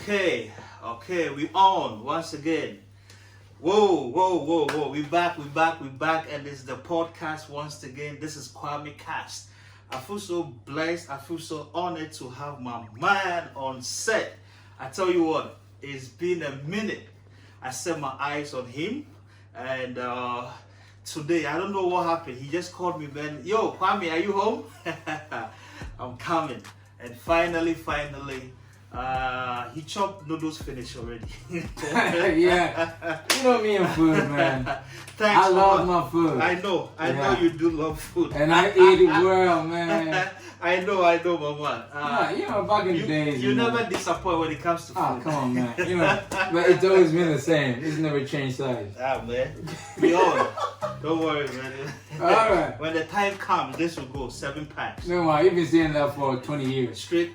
Okay, we on once again. Whoa. We back, and it's the podcast once again. This is Kwame Cast. I feel so blessed, I feel so honored to have my man on set. I tell you what, it's been a minute. I set my eyes on him, and today, I don't know what happened. He just called me, man. Yo, Kwame, are you home? I'm coming. And finally, he chopped noodles finished already. Yeah, you know me and food, man. Thanks, I love my food. I know you do love food. And I eat it well, man. I know, my man. Back in the days. You never disappoint when it comes to food. Oh, come on, man. But it's always been the same. It's never changed size. Man. We all. Don't worry, man. All right. When the time comes, this will go 7 packs. No, you've been saying that for 20 years. Straight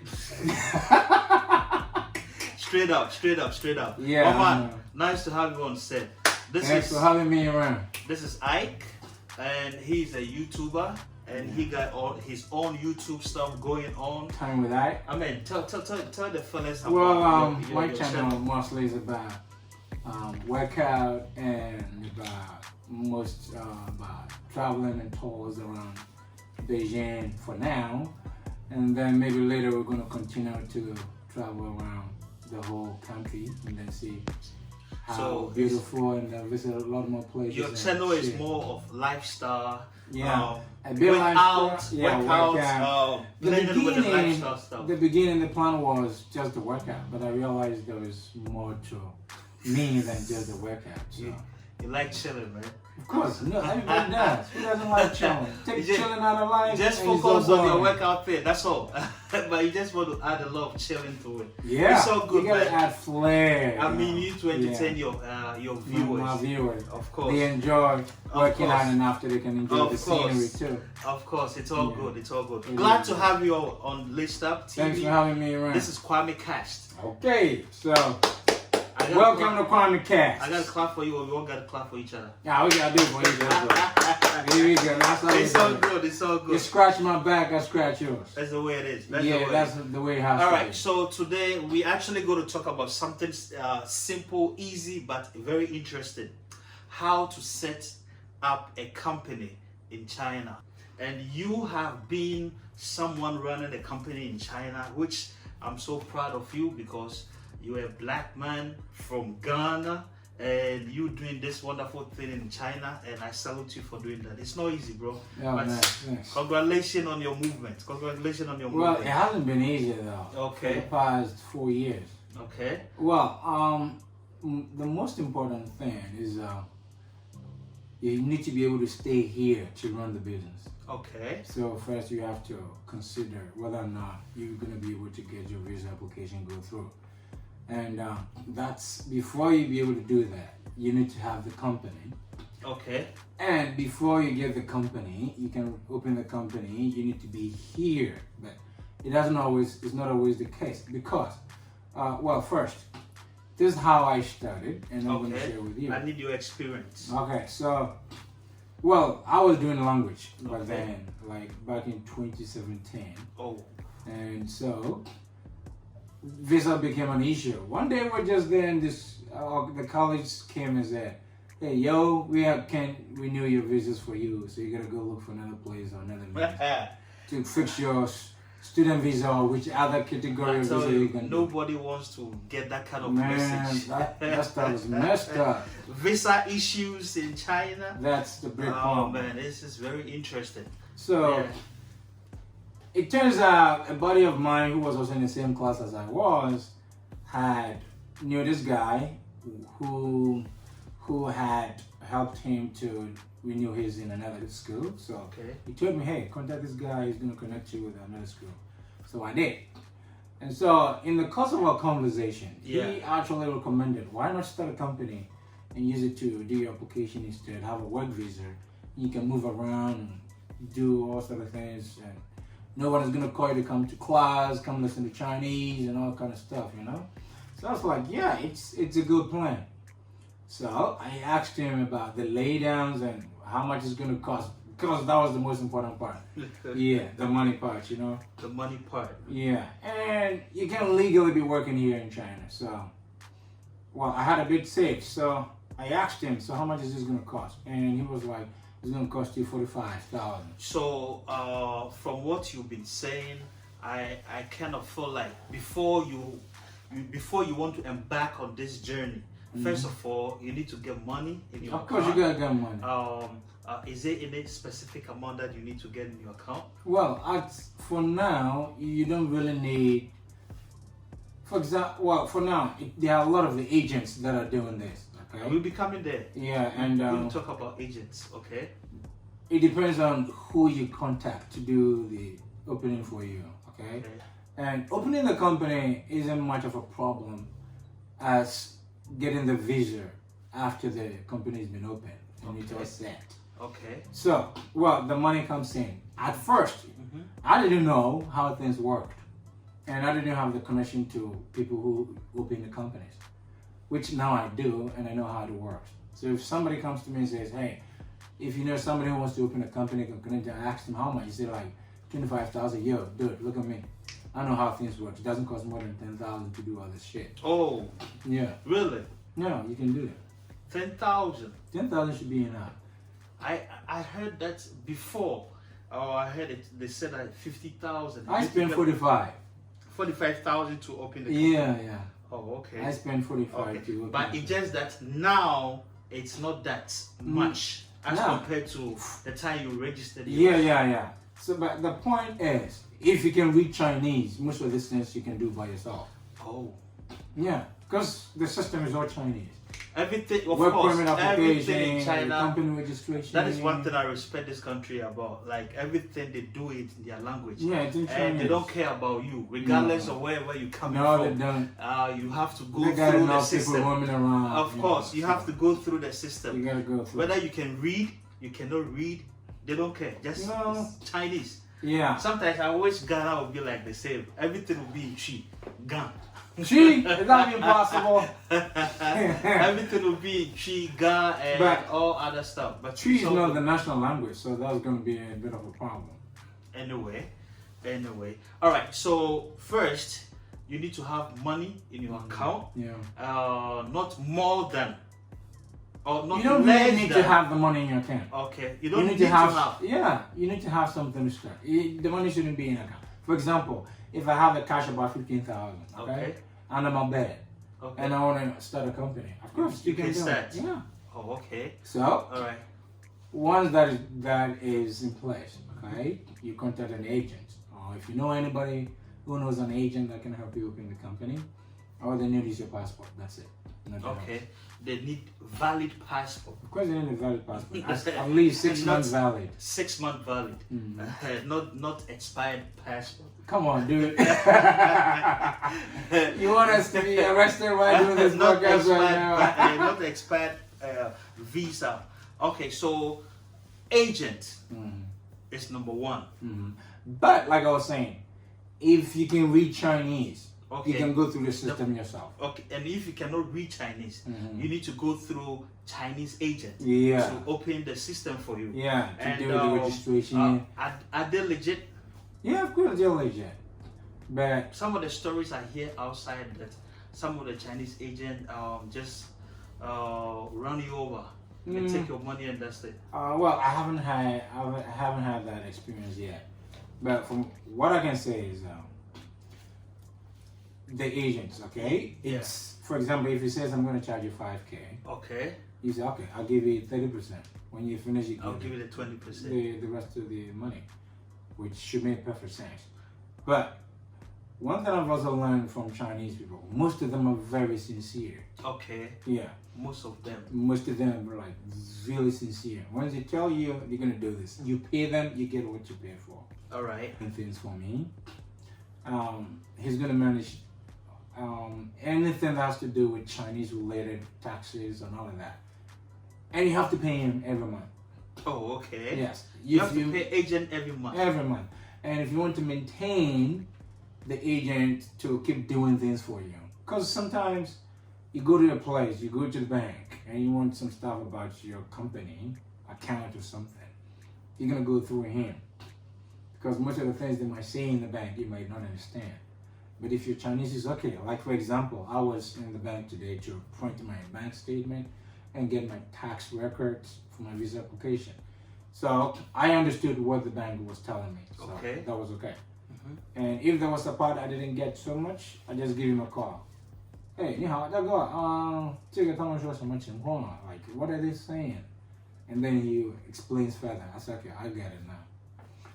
up. Yeah. Oh, man, nice to have you on set. Thanks for having me around. This is Ike, and he's a YouTuber, and he got his own YouTube stuff going on. Time with Ike. I mean, tell the fellas about my your channel mostly is about workout and about traveling and tours around Beijing for now, and then maybe later we're going to continue to travel around the whole country and then see how beautiful and visit a lot more places. Your channel is more of lifestyle. A bit workout. The beginning, the plan was just the workout, but I realized there was more to me than just the workout. So. You like chilling, man. Of course, no, everybody does. Who doesn't like chilling? Take chilling out of life. Just focus on your workout fit, that's all. But you just want to add a lot of chilling to it. Yeah, it's so good, you gotta man. add flair. I mean, you need to entertain your viewers. My viewers, of course. They enjoy working out, and after they can enjoy the scenery too. Of course, it's all good. It's all good. Glad to have you on List Up TV. Thanks for having me around. This is Kwame Cast. Okay, so. Welcome to Kwame Cast. I got to clap for you, or we all got to clap for each other. Yeah, we got to do it for each other. Here we go. That's how it's all good. It's all good. You scratch my back, I scratch yours. That's the way it is. That's the way it has to be. All right, so today we actually going to talk about something simple, easy, but very interesting. How to set up a company in China. And you have been someone running a company in China, which I'm so proud of you because you're a black man from Ghana and you doing this wonderful thing in China, and I salute you for doing that. It's not easy, bro. Yeah, but nice. Congratulations on your movement. Well, it hasn't been easy though. Okay. For the past 4 years. Okay. Well, the most important thing is you need to be able to stay here to run the business. Okay. So first you have to consider whether or not you're going to be able to get your visa application go through. And that's before you be able to do that, you need to have the company. Okay. And before you get the company, you can open the company, you need to be here. But it's not always the case because, first, this is how I started, and I'm going to share with you. I need your experience. Okay, so, I was doing language back then, like back in 2017. Oh. And so, visa became an issue. One day we're just there, and the college came and said, "Hey, yo, we renew your visas for you, so you gotta go look for another place or another visa to fix your student visa or which other category of visa you can." Nobody wants to get that kind of message. That stuff is messed up. Visa issues in China. That's the big problem. Oh man, this is very interesting. So. It turns out a buddy of mine who was also in the same class as I was knew this guy who had helped him to renew his in another school. So he told me, "Hey, contact this guy. He's going to connect you with another school." So I did. And so in the course of our conversation, he actually recommended, why not start a company and use it to do your application instead, have a work visa. You can move around and do all sort of things. And no one is going to call you to come to class, come listen to Chinese and all kind of stuff, So I was like, yeah, it's a good plan. So I asked him about the laydowns and how much it's going to cost because that was the most important part. Yeah, the money part, you know. The money part. Yeah, and you can legally be working here in China. So, well, I had a bit saved, so I asked him, so how much is this gonna cost? And he was like, it's gonna cost you 45,000. So, from what you've been saying, I kind of feel like before you want to embark on this journey, first of all, you need to get money in your account. Of course, you gotta get money. Is there any specific amount that you need to get in your account? Well, for now, you don't really need. For example, well, for now, there are a lot of the agents that are doing this. Okay. We'll be coming there. Yeah, and we'll talk about agents. Okay. It depends on who you contact to do the opening for you. Okay. And opening the company isn't much of a problem as getting the visa after the company's been opened and it's all set. Okay. So, well, the money comes in. At first, I didn't know how things worked. And I didn't have the connection to people who open the companies, which now I do, and I know how it works. So if somebody comes to me and says, hey, if you know somebody who wants to open a company, can I ask them how much? You say like 25,000, yo, dude, look at me. I know how things work. It doesn't cost more than 10,000 to do all this shit. Oh. Yeah. Really? No, you can do it. 10,000. 10,000 should be enough. I heard that before. Oh, I heard it. They said like 50,000. I spent 45. 45,000 to open the company. Yeah. Oh, okay. I spent 45 Okay. to open. But it's just that now it's not that much as compared to the time you registered. Yeah. So, but the point is, if you can read Chinese, most of these things you can do by yourself. Oh. Yeah, because the system is all Chinese. Everything, of Work course, permit everything application, in China. company registration. That is one thing I respect this country about. Like everything they do it in their language. Yeah, it's in Chinese. And they don't care about you, regardless of wherever you come from. No, they don't. You have to go They got through the enough people system. roaming around. Of course, you have to go through the system. You gotta go through. Whether you can read, you cannot read, they don't care. Just it's Chinese. Yeah. Sometimes I wish Ghana would be like the same. Everything would be Chi, Gan. Gee, is that impossible? Everything would be Chi, Gan, and But all other stuff. But Chi is not the national language, so that's going to be a bit of a problem. Anyway. All right. So first, you need to have money in your account. Yeah. Not more than. Or not You don't less really need than. to have the money in your account. Okay. You don't You need to have. Yeah, you need to have something to start. The money shouldn't be in your account. For example, if I have a cash about 15,000, okay, under my bed, and I want to start a company, of course you can do start. it. Yeah. Oh, okay. So, All right. once that is in place, okay, you contact an agent. Or if you know anybody who knows an agent that can help you open the company, all they need is your passport. That's it. Okay. Else. They need valid passport. Of course, they need a valid passport. At least 6 months valid. 6 months valid. Not expired passport. Come on, dude. You want us to be arrested while doing this podcast right now? Not expired visa. Okay, so agent is number one. But like I was saying, if you can read Chinese, okay, you can go through the system yourself. Okay, and if you cannot read Chinese, you need to go through Chinese agent to open the system for you. Yeah, to do the registration. Are they legit? Yeah, of course they're legit. But some of the stories I hear outside that some of the Chinese agent just run you over. They take your money and that's it. Well, I haven't had that experience yet. But from what I can say is the agents, okay? It's for example, if he says I'm going to charge you 5K. Okay. You say okay, I'll give you 30%. When you finish, I'll give you the 20%. The rest of the money, which should make perfect sense. But one thing I've also learned from Chinese people, most of them are very sincere. Okay. Yeah. Most of them are like really sincere. Once they tell you they're gonna do this, you pay them, you get what you pay for. All right. And things for me. He's gonna manage anything that has to do with Chinese related taxes and all of that. And you have to pay him every month. Oh, okay. Yes. You have to pay agent every month. Every month. And if you want to maintain the agent to keep doing things for you. Because sometimes you go to a place, you go to the bank, and you want some stuff about your company, account or something. you're gonna go through him, because most of the things they might say in the bank you might not understand. But if you're Chinese, it's okay. Like for example, I was in the bank today to print my bank statement and get my tax records for my visa application. So I understood what the bank was telling me. So that was okay. And if there was a part I didn't get so much, I just give him a call. Hey, 你好，大哥，这个他们说什么情况啊？ Like, what are they saying? And then he explains further. I said, okay, I get it now.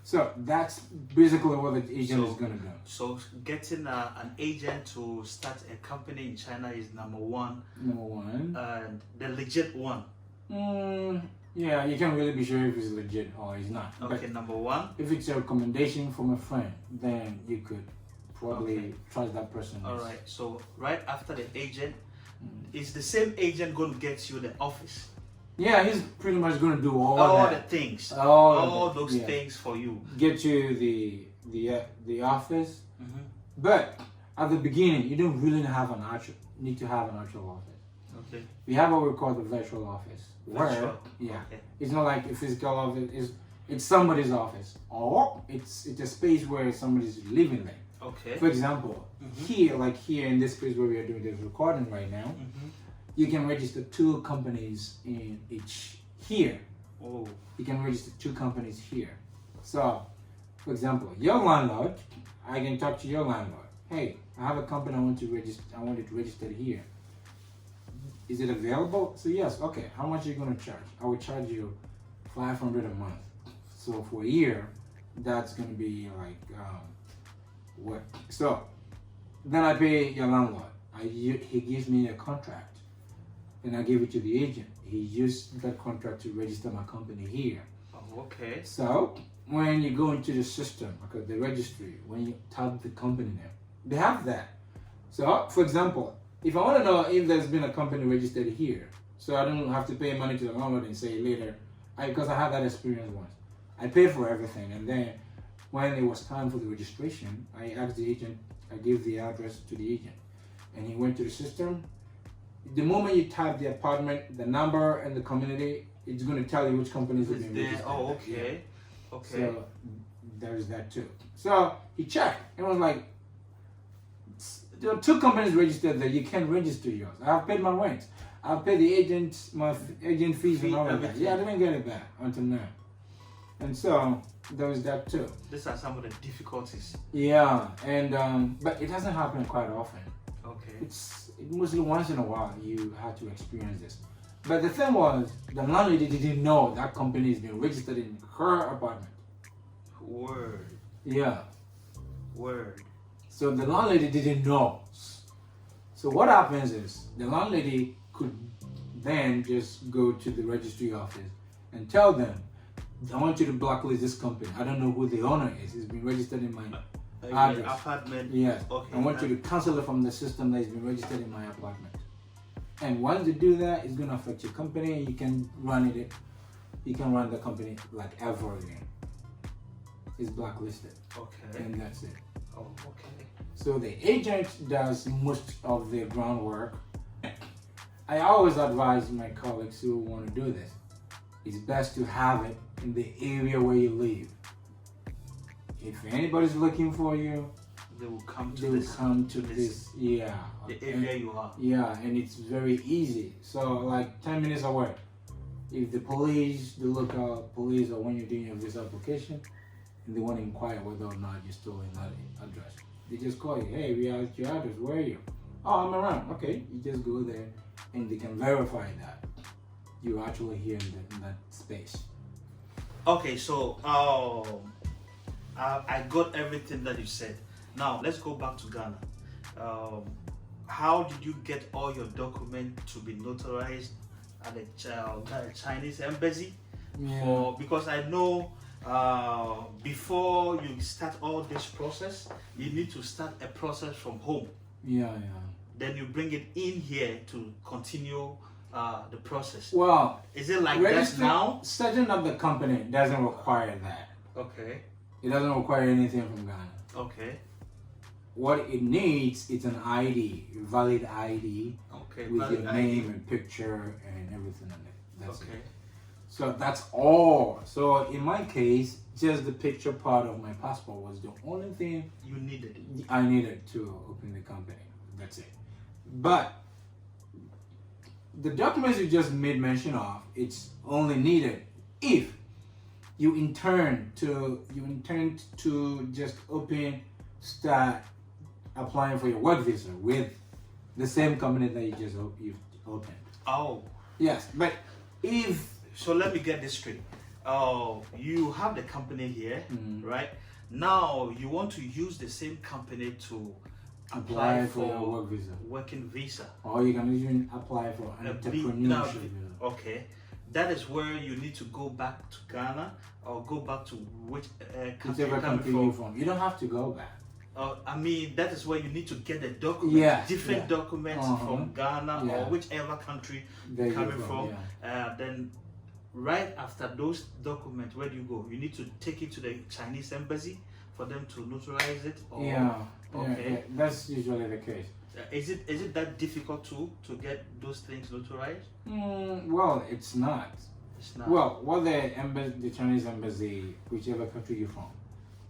So that's basically what the agent is gonna do. So getting an agent to start a company in China is number one. Number one. And the legit one. Yeah, you can't really be sure if it's legit or it's not. Okay, but number one. If it's a recommendation from a friend, then you could probably trust that person. All right. So right after the agent, is the same agent going to get you the office? Yeah, he's pretty much going to do all the things, all those things for you. Get you the office, but at the beginning, you don't really need to have an actual office. Okay. We have what we call the virtual office. Virtual. It's not like a physical office. It's somebody's office, or it's a space where somebody's living there. Okay. For example, here in this place where we are doing this recording right now, you can register 2 companies in each here. Oh. You can register 2 companies here. So, for example, your landlord, I can talk to your landlord. Hey, I have a company I want it registered here. Is it available? So yes, okay. How much are you gonna charge? I will charge you $500 a month. So for a year, that's gonna be like what? So then I pay your landlord. He gives me a contract, and I give it to the agent. He used that contract to register my company here. Oh, okay. So when you go into the system, okay, the registry, when you type the company name, they have that. So for example, if I want to know if there's been a company registered here, so I don't have to pay money to the landlord and say later, because I had that experience once. I paid for everything, and then when it was time for the registration, I asked the agent, I gave the address to the agent, and he went to the system. The moment you type the apartment, the number, and the community, it's going to tell you which companies have been registered. Oh, okay. Yeah. Okay. So there's that too. So he checked and was like, there are 2 companies registered there. You can't register yours. I've paid my rent. I've paid the agent, my agent fees and all of that. Yeah, I didn't get it back until now. And so there was that too. These are some of the difficulties. Yeah, and but it doesn't happen quite often. Okay. It's mostly once in a while you have to experience this. But the thing was, the landlady didn't know that company is being registered in her apartment. Word. Yeah. Word. So the landlady didn't know. So what happens is the landlady could then just go to the registry office and tell them, I want you to blacklist this company. I don't know who the owner is. It's been registered in my address. Apartment. Yes. Okay. I want you to cancel it from the system that has been registered in my apartment. And once you do that, it's going to affect your company, and you can run it. You can run the company like ever again. It's blacklisted. Okay. And that's it. Oh, okay. So the agent does most of the groundwork. I always advise my colleagues who want to do this, it's best to have it in the area where you live. If anybody's looking for you, they will come to this. Yeah. The area you are. Yeah, and it's very easy. So like 10 minutes away. If the police, the local police, or when you're doing your visa application, and they want to inquire whether or not you're still in that address, they just call you. Hey, we are at your address. Where are you? Oh, I'm around. Okay, you just go there, and they can verify that you're actually here in that space. Okay, so I got everything that you said. Now let's go back to Ghana. How did you get all your documents to be notarized at the Chinese embassy? Yeah. Because I know before you start all this process, you need to start a process from home. Yeah. Then you bring it in here to continue the process. Well, is it like that now? Setting up the company doesn't require that. Okay. It doesn't require anything from Ghana. Okay. What it needs is an ID, a valid ID, okay, with valid your name and picture and everything on it. That's okay. it. So that's all. So in my case, just the picture part of my passport was the only thing You needed it. I needed to open the company. That's it. But the documents you just made mention of, it's only needed if you intend to just start applying for your work visa with the same company that you've opened. Oh. Yes, but if So let me get this straight. You have the company here, right? Now you want to use the same company to apply for your work visa, working visa. or you can even apply for an entrepreneurship visa. Okay, that is where you need to go back to Ghana or go back to which country Whichever you're coming country you're from. You don't have to go back. I mean, that is where you need to get the documents, Yes, different documents from Ghana or Yeah. whichever country There you're you coming go, from. yeah. Then, right after those documents, where do you go? You need to take it to the Chinese embassy for them to notarize it. Or, Okay. Yeah, that's usually the case. Is it that difficult to get those things notarized? Well, it's not. It's not. Well, what the Chinese embassy, whichever country you're from,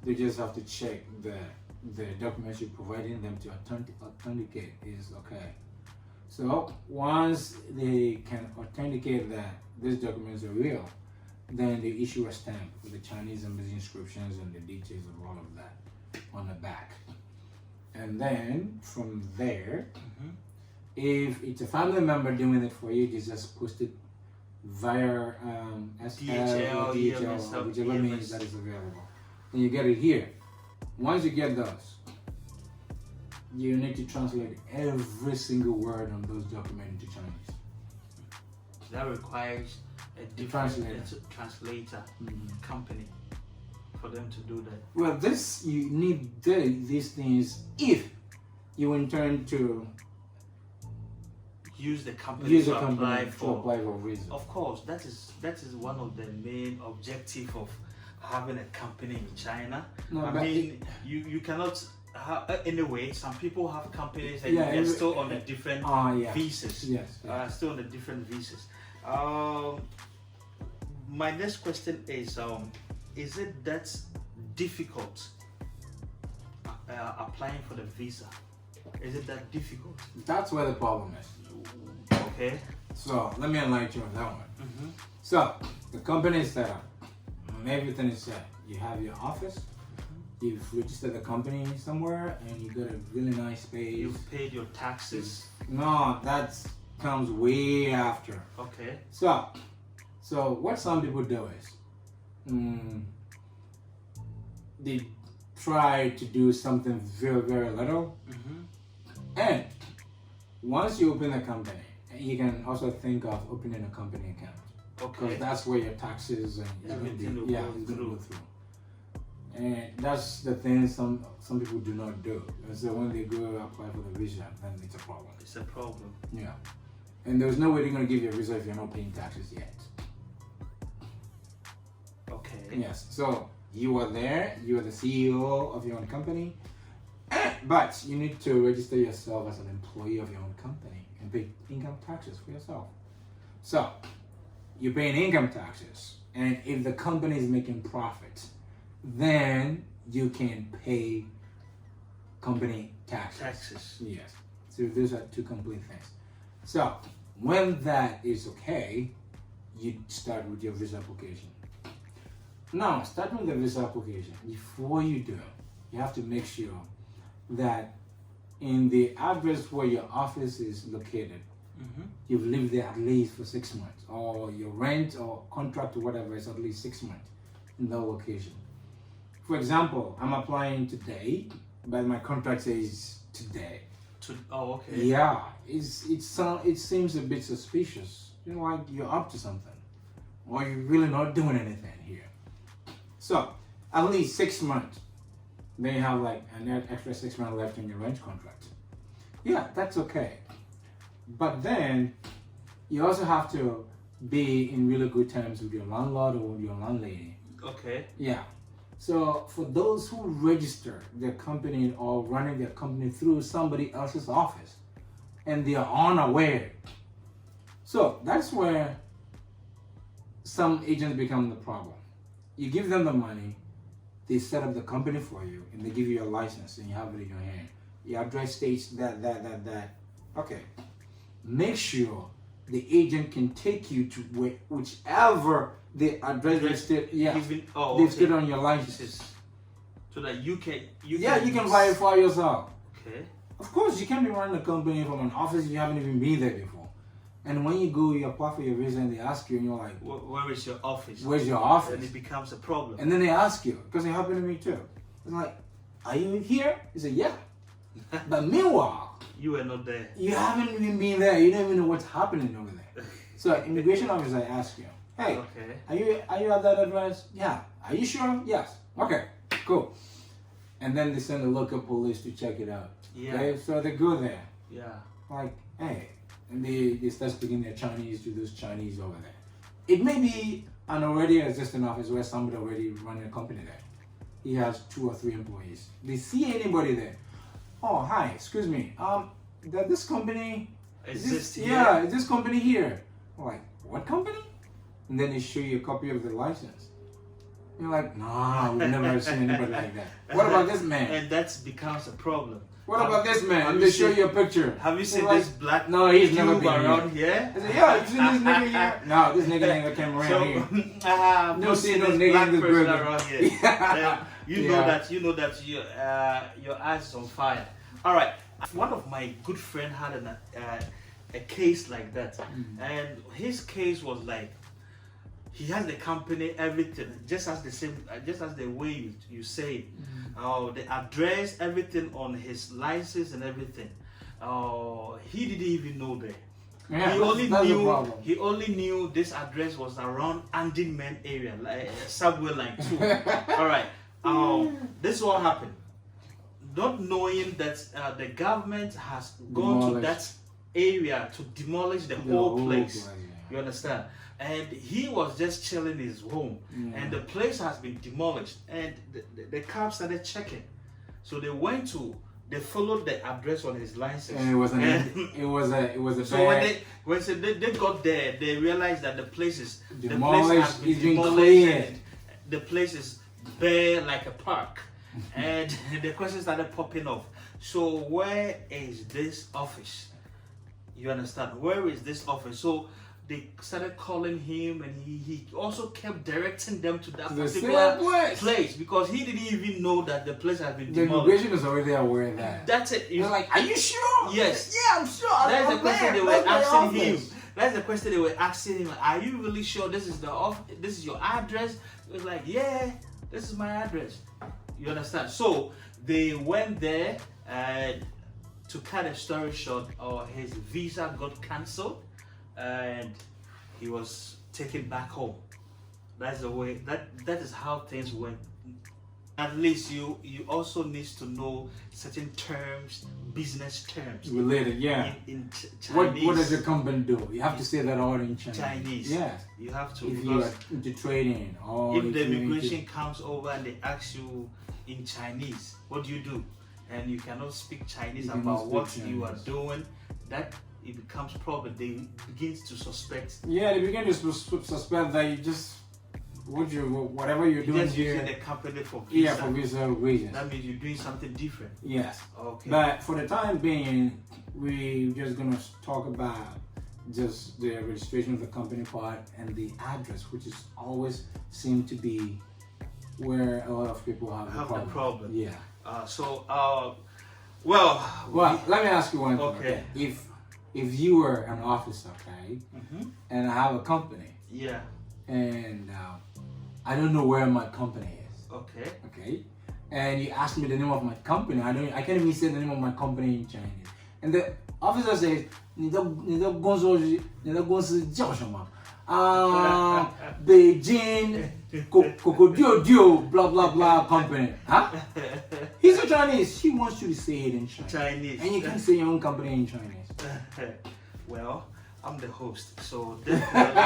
they just have to check the documents you're providing them to authenticate is okay. So once they can authenticate that these documents are real, then they issue a stamp with the Chinese embassy inscriptions and the details of all of that on the back. And then from there, if it's a family member doing it for you, you just post it via DHL, or DHL, EMS, or whichever EMS. means that is available. And you get it here. Once you get those, you need to translate every single word on those documents into Chinese. That requires a different translator company for them to do that. Well, you need these things if you intend to use the company to apply to for visa. Of course, that is one of the main objective of having a company in China. No, I but mean, you cannot have, anyway, some people have companies and they're still on the different visas. Yes. Still on the different visas. My next question is it that difficult applying for the visa? Is it that difficult? That's where the problem is. Okay. So let me enlighten you on that one. So the company is set up. Everything is set. You have your office. You've registered the company somewhere, and you got a really nice space. You've paid your taxes. No, that comes way after. Okay. So what some people do is, they try to do something very, very little, and once you open a company, you can also think of opening a company account. Okay. Because that's where your taxes and everything will go through. And that's the thing some people do not do. And so when they go apply for the visa, then it's a problem. It's a problem. Yeah. And there's no way they're going to give you a visa if you're not paying taxes yet. Okay. Yes. So you are there, you are the CEO of your own company, but you need to register yourself as an employee of your own company and pay income taxes for yourself. So you're paying income taxes, and if the company is making profit, then you can pay company taxes. Yes. So those are two complete things. So when that is okay, you start with your visa application. Now, starting with the visa application, before you do, you have to make sure that in the address where your office is located, you've lived there at least for 6 months, or your rent or contract or whatever is at least 6 months in that location. For example, I'm applying today, but my contract says today. Okay. Yeah, it seems a bit suspicious. You know, like you're up to something, or you're really not doing anything here. So at least 6 months. Then you have like an extra 6 months left in your rent contract. Yeah, that's okay. But then you also have to be in really good terms with your landlord or with your landlady. Okay. Yeah. So for those who register their company or running their company through somebody else's office and they are unaware, so that's where some agents become the problem. You give them the money, they set up the company for you, and they give you a license, and you have it in your hand. Your address states that. Okay. Make sure the agent can take you to whichever the address they state. Yeah. They state on your license. So that you can. You can verify yourself. Okay. Of course, you can't be running a company from an office you haven't even been there before. And when you go, you apply for your visa, and they ask you, and you're like, where is your office? Where's your office? And it becomes a problem. And then they ask you, because it happened to me too. It's like, are you here? You say, yeah. But meanwhile, you were not there. You haven't even been there. You don't even know what's happening over there. So immigration officer ask you, hey, are you at that address? Yeah. Are you sure? Yes. Okay, cool. And then they send the local police to check it out. Yeah. Okay, so they go there. Yeah. Like, hey, and they start speaking their Chinese to those Chinese over there. It may be an already existing office where somebody already running a company there. He has 2 or 3 employees. They see anybody there. Oh, hi, excuse me. That this company exists here? Yeah, is this company here? I'm like, what company? And then they show you a copy of the license. You're like, nah, we've never seen anybody like that. What about this man? And that becomes a problem. What about this man? And they show you a picture. Have you seen this black no, he's never been around here? I said, yeah, you seen this nigga here? No, this nigga never came around here. No, see no nigga in this building around here. Yeah. You know that your eyes is on fire. All right. One of my good friend had a case like that, and his case was like, he has the company, everything, just as the way you say it. The address, everything on his license and everything. He didn't even know that. Yeah, he only knew this address was around Andinman area, like subway line 2. All right. This is what happened. Not knowing that the government has gone to that area to demolish the whole place. You understand? And he was just chilling in his home, and the place has been demolished, and the cops started checking. So they followed the address on his license. And it was a so bad, when they got there, they realized that the place has been demolished, and the place is bare like a park. And the questions started popping off. So where is this office? You understand? Where is this office? So they started calling him, and he also kept directing them to that particular place because he didn't even know that the place had been demolished. The immigration is already aware of that. That's it. They're like, are you sure? Yes. Yeah, I'm sure. That's the question they were asking him. That's the question they were asking him. Are you really sure this is this is your address? He was like, yeah, this is my address. You understand? So they went there, and to cut a story short, his visa got cancelled, and he was taken back home. That's the way. That is how things went. At least you also need to know certain terms, business terms. Related, yeah. In Chinese. What does your company do? You have to say that all in Chinese. Chinese. Yeah. You have to. If you are into trading, or if the immigration comes over and they ask you in Chinese, what do you do? And you cannot speak Chinese about what you are doing. That it becomes problem. They begin to suspect. Yeah, they begin to suspect that you just whatever you're doing just here. Using the company for visa. Yeah, for visa reasons. That means you're doing something different. Yes. Okay. But for the time being, we're just gonna talk about just the registration of the company part and the address, which is always seem to be where a lot of people have the problem. Yeah. Well, let me ask you one thing. Okay. If you were an officer, okay, and I have a company. Yeah. And I don't know where my company is. Okay. Okay. And you ask me the name of my company. I can't even say the name of my company in Chinese. And the officer says, 你的公司叫什么? Beijing, blah blah blah company. Huh? He's a Chinese. He wants you to say it in Chinese. And you can say your own company in Chinese. Well, I'm the host, so definitely.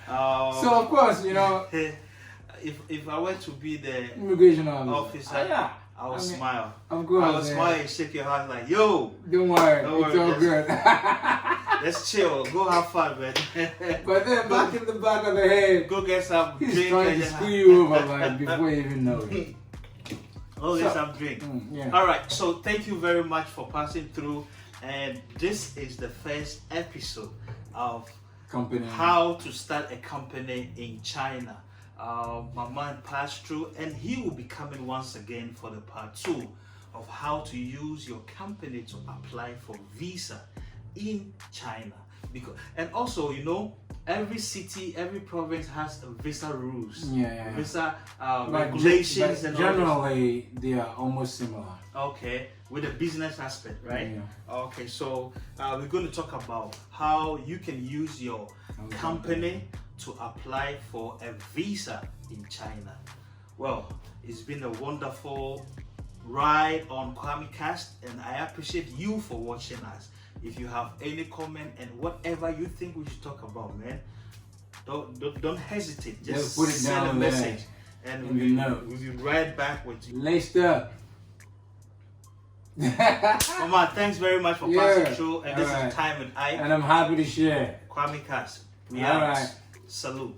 So of course, you know, if I were to be the immigration officer, I would smile. Of course, I would smile and shake your hand like, yo. Don't worry, it's all good. Let's chill. Go have fun, man. But then back in the back of the head, Go get some he's drink. trying to screw you over, man, before you even know it. Go get some drink. Yeah. All right. So thank you very much for passing through. And this is the first episode of Company. how to start a company in China. My man passed through, and he will be coming once again for the part 2 of how to use your company to apply for visa in China. And also, you know, every city, every province has visa rules, visa regulations, and generally they are almost similar. Okay, with the business aspect, right? Yeah. Okay, so we're going to talk about how you can use your company to apply for a visa in China. Well, it's been a wonderful ride on QuameCast, and I appreciate you for watching us. If you have any comment and whatever you think we should talk about, man, don't hesitate. Just put it send down a message, and we'll be right back with you. Laced up. Mama, thanks very much for passing through, and this is Time with I. And I'm happy to share. QuameCast. We All out. right. Salute.